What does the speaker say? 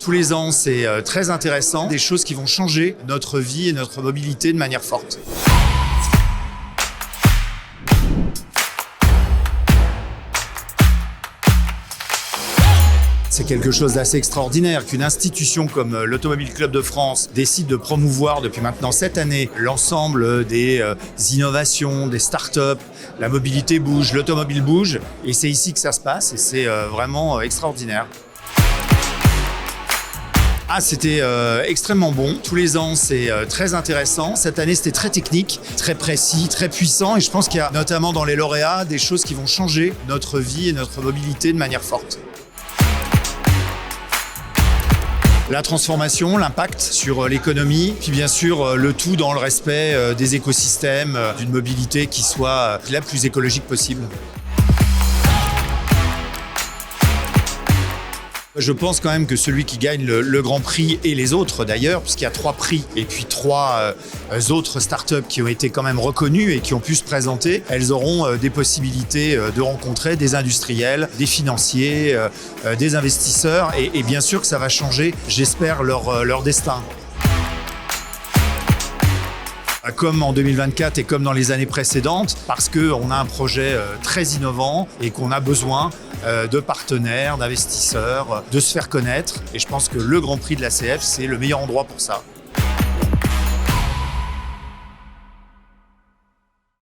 Tous les ans, c'est très intéressant, des choses qui vont changer notre vie et notre mobilité de manière forte. C'est quelque chose d'assez extraordinaire qu'une institution comme l'Automobile Club de France décide de promouvoir depuis maintenant 7 années l'ensemble des innovations, des startups. La mobilité bouge, l'automobile bouge et c'est ici que ça se passe et c'est vraiment extraordinaire. C'était extrêmement bon. Tous les ans, c'est très intéressant. Cette année, c'était très technique, très précis, très puissant et je pense qu'il y a notamment dans les lauréats des choses qui vont changer notre vie et notre mobilité de manière forte. La transformation, l'impact sur l'économie, puis bien sûr le tout dans le respect des écosystèmes, d'une mobilité qui soit la plus écologique possible. Je pense quand même que celui qui gagne le Grand Prix et les autres d'ailleurs, puisqu'il y a 3 prix et puis 3 autres startups qui ont été quand même reconnues et qui ont pu se présenter, elles auront des possibilités de rencontrer des industriels, des financiers, des investisseurs et bien sûr que ça va changer, j'espère, leur destin. Comme en 2024 et comme dans les années précédentes, parce qu'on a un projet très innovant et qu'on a besoin de partenaires, d'investisseurs, de se faire connaître. Et je pense que le Grand Prix de l'ACF, c'est le meilleur endroit pour ça.